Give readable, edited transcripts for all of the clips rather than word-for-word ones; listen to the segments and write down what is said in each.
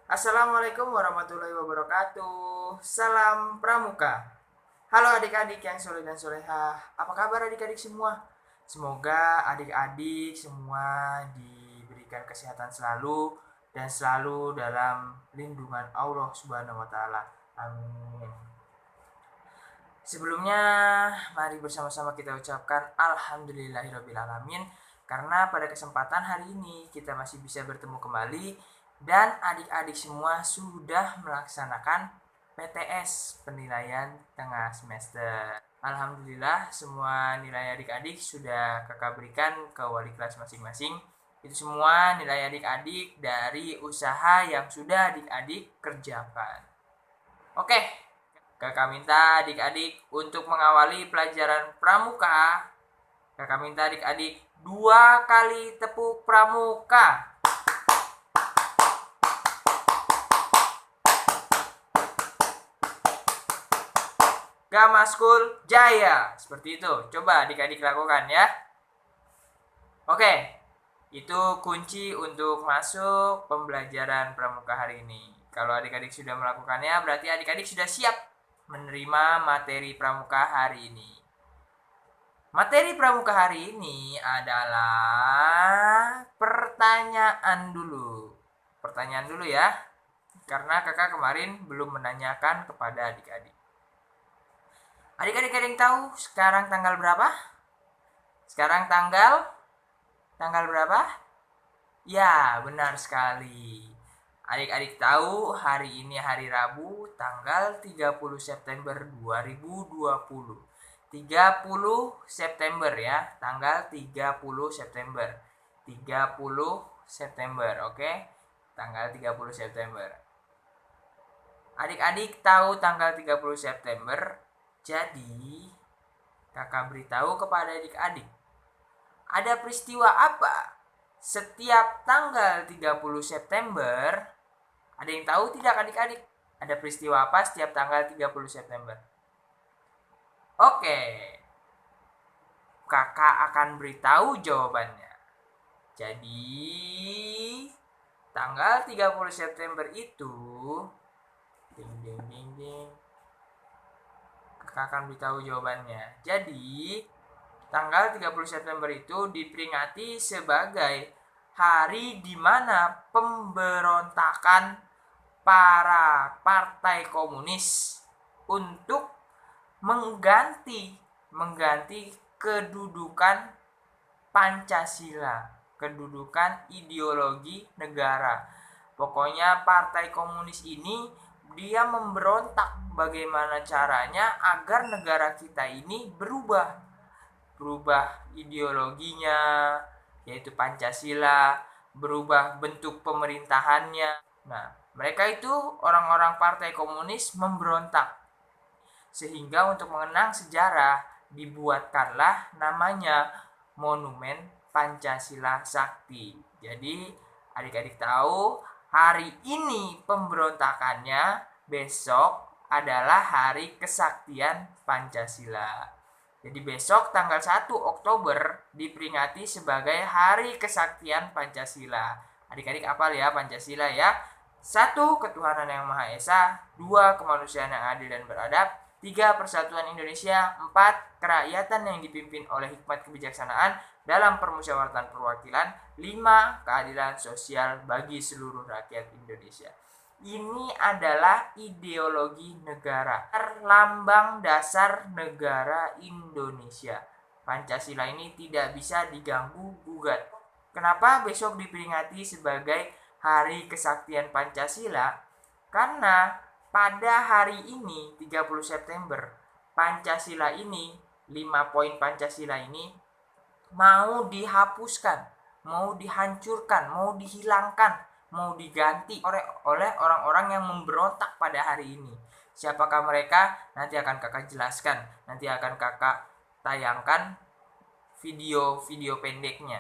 Assalamualaikum warahmatullahi wabarakatuh. Salam Pramuka. Halo adik-adik yang soleh dan solehah. Apa kabar adik-adik semua? Semoga adik-adik semua diberikan kesehatan selalu dan selalu dalam lindungan Allah Subhanahu wa taala. Amin. Sebelumnya, mari bersama-sama kita ucapkan alhamdulillahirobbilalamin karena pada kesempatan hari ini kita masih bisa bertemu kembali dan adik-adik semua sudah melaksanakan PTS, penilaian tengah semester. Alhamdulillah semua nilai adik-adik sudah kakak berikan ke wali kelas masing-masing. Itu semua nilai adik-adik dari usaha yang sudah adik-adik kerjakan. Oke, kakak minta adik-adik untuk mengawali pelajaran pramuka. Kakak minta adik-adik 2 kali tepuk pramuka. Gamaskul Jaya. Seperti itu. Coba adik-adik lakukan ya. Oke. Itu kunci untuk masuk pembelajaran pramuka hari ini. Kalau adik-adik sudah melakukannya, berarti adik-adik sudah siap menerima materi pramuka hari ini. Materi pramuka hari ini adalah pertanyaan dulu. Pertanyaan dulu ya. Karena kakak kemarin belum menanyakan kepada adik-adik. Adik-adik ada yang tahu sekarang tanggal berapa? Sekarang tanggal berapa? Ya, benar sekali. Adik-adik tahu hari ini hari Rabu tanggal 30 September 2020. 30 September ya, tanggal 30 September. 30 September, oke? Tanggal 30 September. Adik-adik tahu tanggal 30 September, jadi kakak beritahu kepada adik-adik. Ada peristiwa apa setiap tanggal 30 September? Ada yang tahu tidak adik-adik? Ada peristiwa apa setiap tanggal 30 September? Oke. Kakak akan beritahu jawabannya. Jadi tanggal 30 September itu ding ding ding ding. Kakak akan beritahu jawabannya. Jadi tanggal 30 September itu diperingati sebagai hari di mana pemberontakan para partai komunis untuk mengganti kedudukan Pancasila, kedudukan ideologi negara. Pokoknya partai komunis ini dia memberontak bagaimana caranya agar negara kita ini berubah ideologinya, yaitu Pancasila, berubah bentuk pemerintahannya. Nah, mereka itu orang-orang partai komunis memberontak. Sehingga untuk mengenang sejarah dibuatkanlah namanya Monumen Pancasila Sakti. Jadi adik-adik tahu hari ini pemberontakannya, besok adalah hari kesaktian Pancasila. Jadi besok tanggal 1 Oktober diperingati sebagai Hari Kesaktian Pancasila. Adik-adik hafal ya Pancasila ya. 1. Ketuhanan yang Maha Esa. 2. Kemanusiaan yang adil dan beradab. 3. Persatuan Indonesia. 4. Kerakyatan yang dipimpin oleh hikmat kebijaksanaan dalam permusyawaratan perwakilan. 5. Keadilan sosial bagi seluruh rakyat Indonesia. Ini adalah ideologi negara, lambang dasar negara Indonesia. Pancasila ini tidak bisa diganggu gugat. Kenapa besok diperingati sebagai Hari Kesaktian Pancasila? Karena pada hari ini 30 September Pancasila ini, 5 poin Pancasila ini mau dihapuskan, mau dihancurkan, mau dihilangkan, mau diganti oleh orang-orang yang memberontak pada hari ini. Siapakah mereka? Nanti akan kakak jelaskan. Nanti akan kakak tayangkan video-video pendeknya.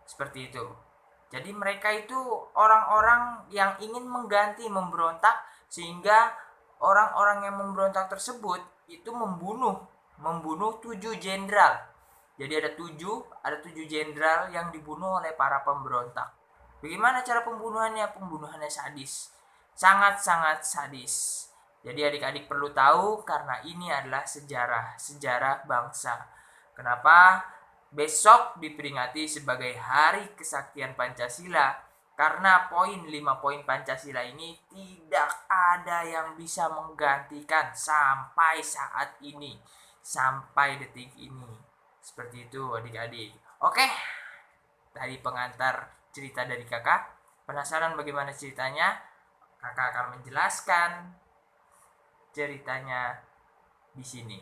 Seperti itu. Jadi mereka itu orang-orang yang ingin mengganti, memberontak, sehingga orang-orang yang memberontak tersebut itu membunuh 7 jenderal. Jadi ada 7 jenderal yang dibunuh oleh para pemberontak. Bagaimana cara pembunuhannya? Pembunuhannya sadis, sangat-sangat sadis. Jadi adik-adik perlu tahu karena ini adalah sejarah bangsa. Kenapa besok diperingati sebagai Hari Kesaktian Pancasila? Karena 5 poin Pancasila ini tidak ada yang bisa menggantikan sampai saat ini, sampai detik ini. Seperti itu adik-adik. Oke, tadi pengantar cerita dari kakak. Penasaran bagaimana ceritanya? Kakak akan menjelaskan ceritanya di sini.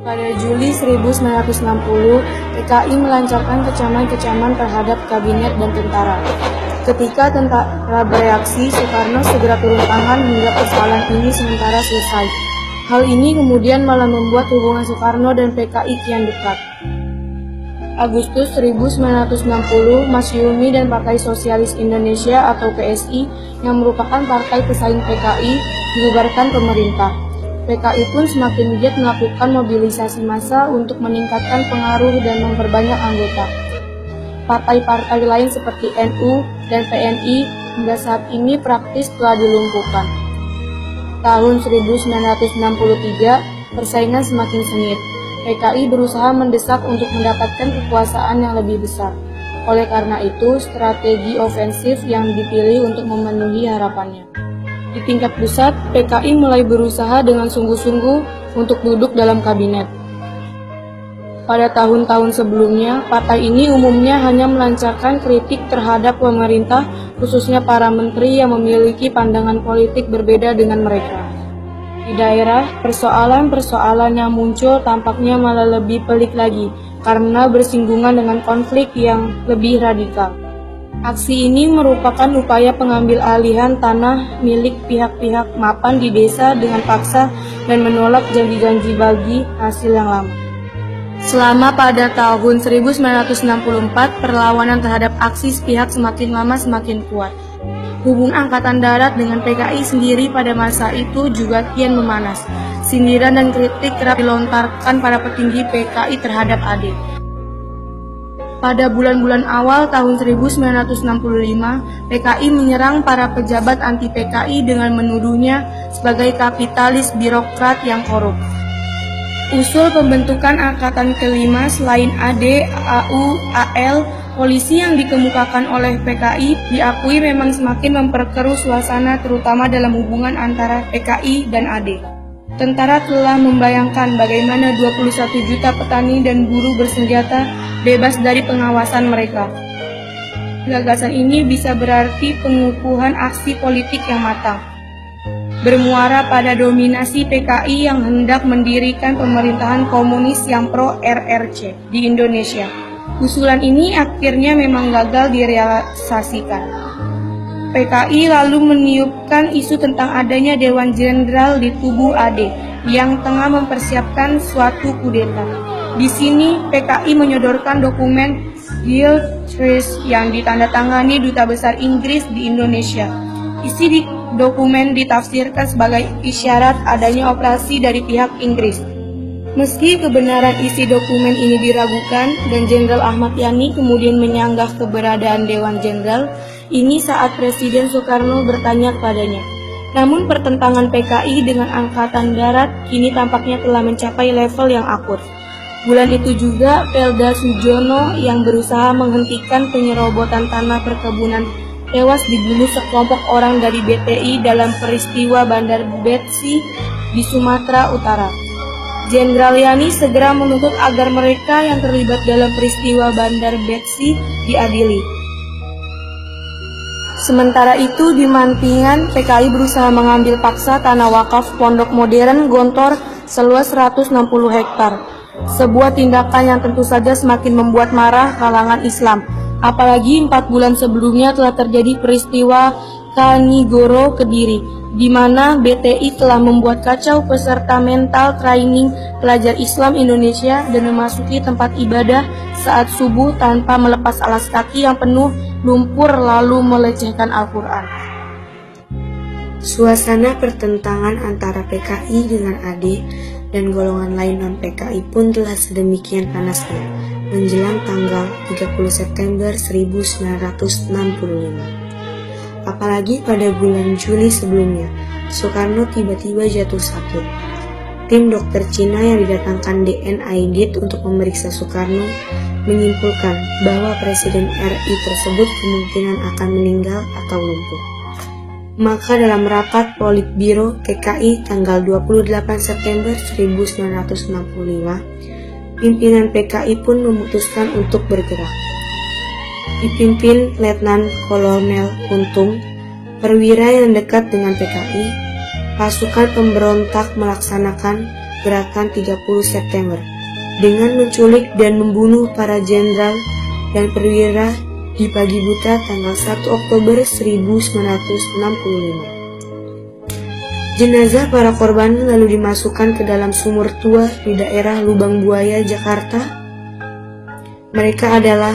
Pada Juli 1960, PKI melancarkan kecaman-kecaman terhadap kabinet dan tentara. Ketika tentara bereaksi, Soekarno segera turun tangan hingga persoalan ini sementara selesai. Hal ini kemudian malah membuat hubungan Soekarno dan PKI kian dekat. Agustus 1960, Masyumi dan Partai Sosialis Indonesia atau PSI yang merupakan partai pesaing PKI dibubarkan pemerintah. PKI pun semakin giat melakukan mobilisasi massa untuk meningkatkan pengaruh dan memperbanyak anggota. Partai-partai lain seperti NU dan PNI hingga saat ini praktis telah dilumpuhkan. Tahun 1963, persaingan semakin sengit. PKI berusaha mendesak untuk mendapatkan kekuasaan yang lebih besar. Oleh karena itu, strategi ofensif yang dipilih untuk memenuhi harapannya. Di tingkat pusat, PKI mulai berusaha dengan sungguh-sungguh untuk duduk dalam kabinet. Pada tahun-tahun sebelumnya, partai ini umumnya hanya melancarkan kritik terhadap pemerintah, khususnya para menteri yang memiliki pandangan politik berbeda dengan mereka. Di daerah, persoalan-persoalan yang muncul tampaknya malah lebih pelik lagi, karena bersinggungan dengan konflik yang lebih radikal. Aksi ini merupakan upaya pengambil alihan tanah milik pihak-pihak mapan di desa dengan paksa dan menolak janji-janji bagi hasil yang lama. Selama pada tahun 1964, perlawanan terhadap aksi sepihak semakin lama semakin kuat. Hubungan Angkatan Darat dengan PKI sendiri pada masa itu juga kian memanas. Sindiran dan kritik kerap dilontarkan para petinggi PKI terhadap AD. Pada bulan-bulan awal tahun 1965, PKI menyerang para pejabat anti-PKI dengan menuduhnya sebagai kapitalis birokrat yang korup. Usul pembentukan Angkatan Kelima selain AD, AU, AL, polisi yang dikemukakan oleh PKI diakui memang semakin memperkeruh suasana terutama dalam hubungan antara PKI dan AD. Tentara telah membayangkan bagaimana 21 juta petani dan buruh bersenjata bebas dari pengawasan mereka. Gagasan ini bisa berarti pengukuhan aksi politik yang matang. Bermuara pada dominasi PKI yang hendak mendirikan pemerintahan komunis yang pro-RRC di Indonesia. Usulan ini akhirnya memang gagal direalisasikan. PKI lalu meniupkan isu tentang adanya Dewan Jenderal di tubuh AD yang tengah mempersiapkan suatu kudeta. Di sini PKI menyodorkan dokumen Guild Truce yang ditandatangani Duta Besar Inggris di Indonesia. Isi di dokumen ditafsirkan sebagai isyarat adanya operasi dari pihak Inggris. Meski kebenaran isi dokumen ini diragukan dan Jenderal Ahmad Yani kemudian menyanggah keberadaan Dewan Jenderal, ini saat Presiden Soekarno bertanya kepadanya. Namun pertentangan PKI dengan Angkatan Darat kini tampaknya telah mencapai level yang akut. Bulan itu juga Pelda Sujono yang berusaha menghentikan penyerobotan tanah perkebunan tewas dibunuh sekelompok orang dari BTI dalam peristiwa Bandar Betsi di Sumatera Utara. Jenderal Yani segera menuntut agar mereka yang terlibat dalam peristiwa Bandar Betsi diadili. Sementara itu, di Mantingan, PKI berusaha mengambil paksa tanah wakaf Pondok Modern Gontor seluas 160 hektar. Sebuah tindakan yang tentu saja semakin membuat marah kalangan Islam. Apalagi 4 bulan sebelumnya telah terjadi peristiwa Kanigoro Kediri, di mana BTI telah membuat kacau peserta mental training pelajar Islam Indonesia dan memasuki tempat ibadah saat subuh tanpa melepas alas kaki yang penuh lumpur lalu melecehkan Al-Quran. Suasana pertentangan antara PKI dengan AD dan golongan lain non-PKI pun telah sedemikian panasnya menjelang tanggal 30 September 1965. Apalagi pada bulan Juli sebelumnya, Soekarno tiba-tiba jatuh sakit. Tim dokter Cina yang didatangkan DNAID untuk memeriksa Soekarno menyimpulkan bahwa Presiden RI tersebut kemungkinan akan meninggal atau lumpuh. Maka dalam rapat Politbiro PKI tanggal 28 September 1965, pimpinan PKI pun memutuskan untuk bergerak. Dipimpin Letnan Kolonel Untung, perwira yang dekat dengan PKI, pasukan pemberontak melaksanakan gerakan 30 September dengan menculik dan membunuh para jenderal dan perwira di pagi buta tanggal 1 Oktober 1965. Jenazah para korban lalu dimasukkan ke dalam sumur tua di daerah Lubang Buaya, Jakarta. Mereka adalah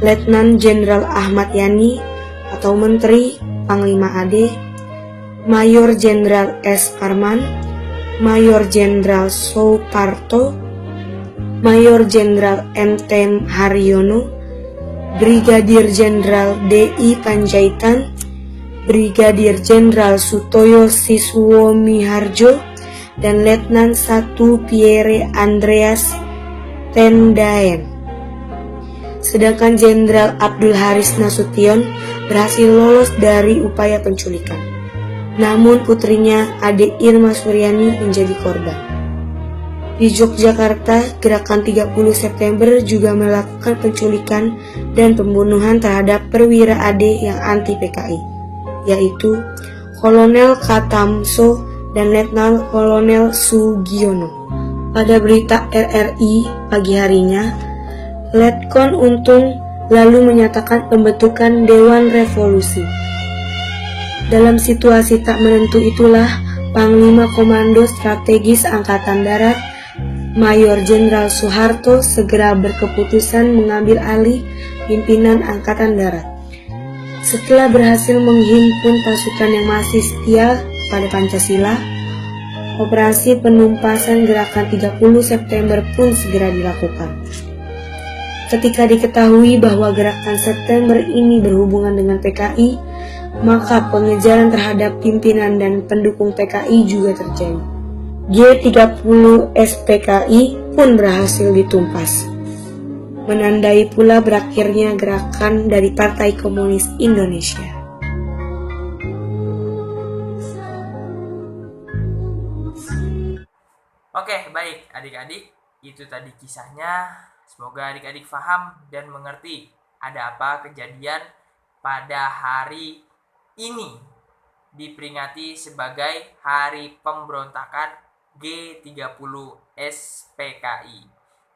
Letnan Jenderal Ahmad Yani atau Menteri Panglima AD, Mayor Jenderal S. Parman, Mayor Jenderal Soeparto, Mayor Jenderal M.T. Haryono, Brigadir Jenderal D.I. Panjaitan, Brigadir Jenderal Sutoyo Siswomiharjo, dan Letnan 1 Pierre Andreas Tendaen. Sedangkan Jenderal Abdul Haris Nasution berhasil lolos dari upaya penculikan. Namun putrinya Ade Irma Suryani menjadi korban. Di Yogyakarta, gerakan 30 September juga melakukan penculikan dan pembunuhan terhadap perwira AD yang anti PKI, yaitu Kolonel Katamso dan Letnan Kolonel Sugiono. Pada berita RRI pagi harinya, Letkon Untung lalu menyatakan pembentukan Dewan Revolusi. Dalam situasi tak menentu itulah, Panglima Komando Strategis Angkatan Darat, Mayor Jenderal Soeharto segera berkeputusan mengambil alih pimpinan Angkatan Darat. Setelah berhasil menghimpun pasukan yang masih setia pada Pancasila, operasi penumpasan gerakan 30 September pun segera dilakukan. Ketika diketahui bahwa gerakan September ini berhubungan dengan PKI, maka pengejaran terhadap pimpinan dan pendukung PKI juga terjadi. G30 SPKI pun berhasil ditumpas, menandai pula berakhirnya gerakan dari Partai Komunis Indonesia. Oke, baik adik-adik, itu tadi kisahnya. Semoga adik-adik paham dan mengerti ada apa kejadian pada hari ini diperingati sebagai Hari Pemberontakan G30 SPKI.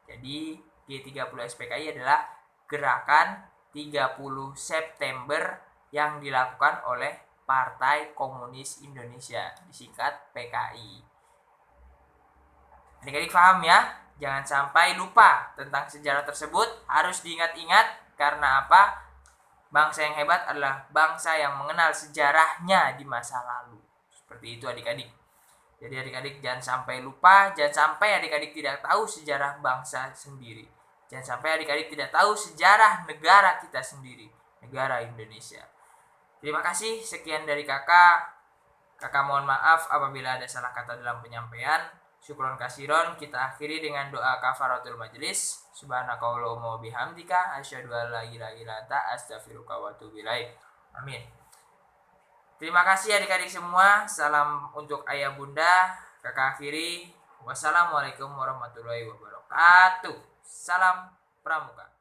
Jadi G30 SPKI adalah gerakan 30 September yang dilakukan oleh Partai Komunis Indonesia, disingkat PKI. Adik-adik paham ya? Jangan sampai lupa tentang sejarah tersebut, harus diingat-ingat karena apa? Bangsa yang hebat adalah bangsa yang mengenal sejarahnya di masa lalu. Seperti itu adik-adik. Jadi adik-adik jangan sampai lupa, jangan sampai adik-adik tidak tahu sejarah bangsa sendiri. Jangan sampai adik-adik tidak tahu sejarah negara kita sendiri, negara Indonesia. Terima kasih, sekian dari kakak. Kakak mohon maaf apabila ada salah kata dalam penyampaian. Syukron kasiron, kita akhiri dengan doa kafaratul majelis. Subhanakallahumma wa bihamdika asyhadu an la ilaha illa anta astaghfiruka wa atubu ilaik. Amin. Terima kasih adik-adik semua. Salam untuk ayah bunda. Kakak akhiri. Wassalamualaikum warahmatullahi wabarakatuh. Salam Pramuka.